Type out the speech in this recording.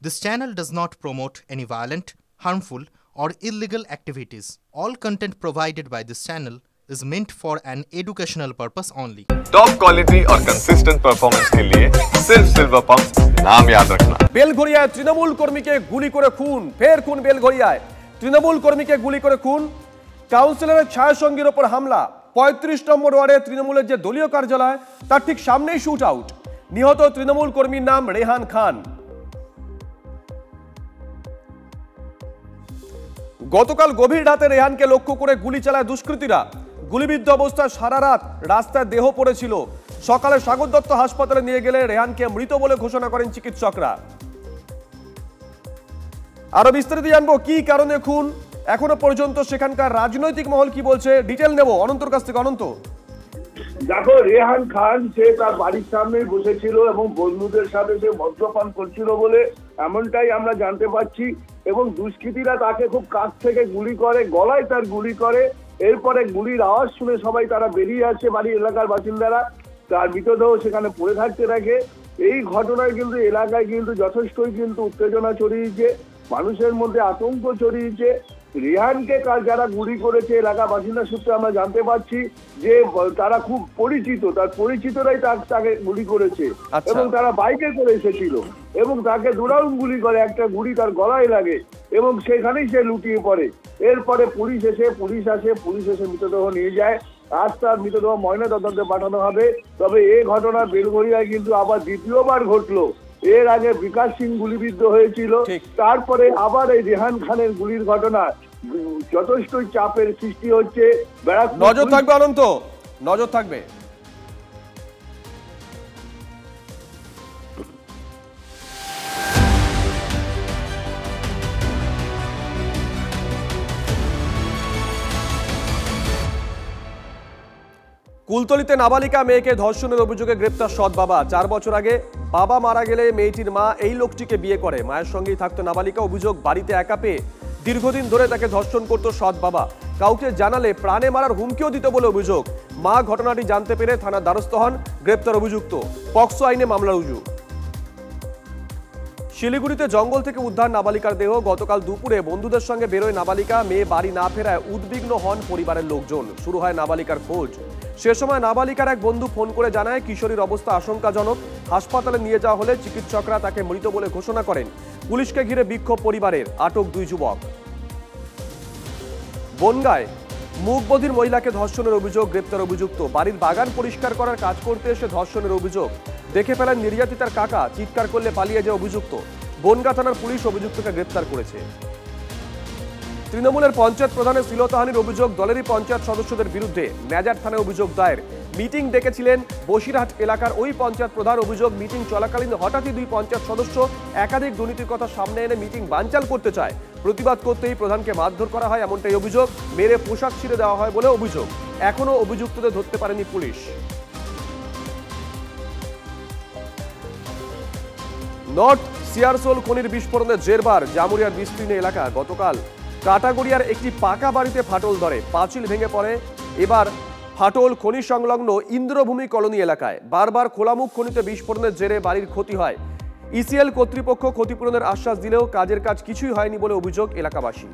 This channel does not promote any violent, harmful, or illegal activities. All content provided by this channel is meant for an educational purpose only. Top quality और consistent performance के लिए सिर्फ silver pump नाम याद रखना। বেলঘরিয়ায় তৃণমূল কর্মীকে গুলি করে খুন, ফের খুন বেলঘরিয়ায় তৃণমূল কর্মীকে গুলি করে খুন। কাউন্সিলরের ছায়াসঙ্গীর ওপর হামলা। ৩৫ নম্বর ওয়ার্ডে তৃণমূলের যে দলীয় কার্যালয় তার ঠিক সামনেই শুট আউট। নিহত তৃণমূল কর্মীর নাম রেহান খান। গতকাল গভীর রাতে রেহানকে লক্ষ্য করে গুলি চালায় দুষ্কৃতীরা। গুলিবিদ্ধ অবস্থায় সারা রাত রাস্তায় দেহ পড়েছিল। সকালে সাগর দত্ত হাসপাতালে নিয়ে গেলে রেহানকে মৃত বলে ঘোষণা করেন চিকিৎসকরা। আরো বিস্তারিত জানবো কি কারণে খুন, এখনো পর্যন্ত সেখানকার রাজনৈতিক মহল কি বলছে, ডিটেল নেব অনন্তর কাছ থেকে। অনন্ত, দেখো, রেহান খান সে তার বাড়ির সামনেই বসেছিল এবং বন্ধুদের সাথে সে মদ্যপান করছিল বলে এমনটাই আমরা জানতে পারছি। এবং দুষ্কৃতীরা তাকে খুব কাছ থেকে গুলি করে, গলায় তার গুলি করে। এরপরে গুলির আওয়াজ শুনে সবাই তারা বেরিয়ে আসে, বাড়ির এলাকার বাসিন্দারা তার মৃতদেহ সেখানে পড়ে থাকতে থাকে। এই ঘটনায় কিন্তু এলাকায় কিন্তু যথেষ্টই কিন্তু উত্তেজনা ছড়িয়েছে, মানুষের মধ্যে আতঙ্ক ছড়িয়েছে। রেহানকে যারা গুলি করেছে এলাকা বাসিন্দা সূত্রে আমরা জানতে পারছি যে তারা খুব পরিচিত, তার পরিচিতরাই তাকে গুলি করেছে এবং তারা বাইকে করে এসেছিল এবং তাকে দু রাউন্ড গুলি করে, একটা গুলি তার গলায় লাগে এবং সেখানেই সে লুটিয়ে পড়ে। এরপরে পুলিশ এসে মৃতদেহ নিয়ে যায়। আজ তার মৃতদেহ ময়নাতদন্তে পাঠানো হবে। তবে এই ঘটনা বেলঘরিয়ায় কিন্তু আবার দ্বিতীয়বার ঘটলো। এর আগে বিকাশ সিং গুলিবিদ্ধ হয়েছিল, তারপরে আবার এই রেহান খানের গুলির ঘটনা যথেষ্টই চাপের সৃষ্টি হচ্ছে। নজর থাকবে অনন্ত, নজর থাকবে। কুলতলিতে নাবালিকা মেয়েকে ধর্ষণের অভিযোগে গ্রেপ্তার সৎ বাবা। ৪ বছর আগে বাবা মারা গেলে মেয়েটির মা এই লোকটিকে বিয়ে করে। মায়ের সঙ্গেই থাকতো নাবালিকা। অভিযোগ, বাড়িতে একা পেয়ে দীর্ঘদিন ধরে তাকে ধর্ষণ করত সৎ বাবা। কাউকে জানালে প্রাণে মারার হুমকিও দিত বলে অভিযোগ। মা ঘটনাটি জানতে পেরে থানার দ্বারস্থ হন। গ্রেপ্তার অভিযুক্ত, পক্সো আইনে মামলা রুজু। শিলিগুড়িতে জঙ্গল থেকে উদ্ধার নাবালিকার দেহ। গতকাল দুপুরে বন্ধুদের সঙ্গে বেরোয় নাবালিকা। মেয়ে বাড়ি না ফেরায় উদ্বিগ্ন হন পরিবারের লোকজন। শুরু হয় নাবালিকার খোঁজ। সে সময় নাবালিকার এক বন্ধু ফোন করে জানায় কিশোরীর অবস্থা আশঙ্কাজনক। হাসপাতালে নিয়ে যাওয়া হলে চিকিৎসকরা তাকে মৃত বলে ঘোষণা করেন। পুলিশকে ঘিরে বিক্ষোভ পরিবারের। আটক 2 যুবক। বনগাঁয় মুখবধির মহিলাকে ধর্ষণের অভিযোগ, গ্রেপ্তার অভিযুক্ত। বাড়ির বাগান পরিষ্কার করার কাজ করতে এসে ধর্ষণের অভিযোগ। দেখে ফেলেন নির্যাতিতার কাকা, চিৎকার করলে পালিয়ে যায় অভিযুক্ত। বনগাঁ থানার পুলিশ অভিযুক্তকে গ্রেপ্তার করেছে। তৃণমূলের পঞ্চায়েত প্রধানের শ্লীলতাহানির অভিযোগ। দলেরই পঞ্চায়েত সদস্যদের বিরুদ্ধে ন্যাজার থানায় অভিযোগ দায়ের। মিটিং ডেকেছিলেন বসিরহাট এলাকার ওই পঞ্চায়েত প্রধান। অভিযোগ, মিটিং চলাকালীন হঠাৎই 2 পঞ্চায়েত সদস্য একাধিক দুর্নীতির কথা সামনে এনে মিটিং বানচাল করতে চায়। প্রতিবাদ করতেই প্রধানকে মারধর করা হয়, এমনটাই অভিযোগ। মেরে পোশাক ছিঁড়ে দেওয়া হয় বলে অভিযোগ। এখনো অভিযুক্তদের ধরতে পারেনি পুলিশ। নর্থ সিয়ারসোল খনির বিস্ফোরণে জেরবার জামুরিয়ার বিস্তীর্ণ এলাকা। গতকাল কাটাগড়িয়ার একটি পাকা বাড়িতে ফাটল ধরে, পাঁচিল ভেঙে পড়ে। এবার ফাটল খনি সংলগ্ন ইন্দ্রভূমি কলোনি এলাকায়। বারবার খোলামুখ খনিতে বিস্ফোরণের জেরে বাড়ির ক্ষতি হয়। ইসিএল কর্তৃপক্ষ ক্ষতিপূরণের আশ্বাস দিলেও কাজের কাজ কিছুই হয়নি বলে অভিযোগ এলাকাবাসীর।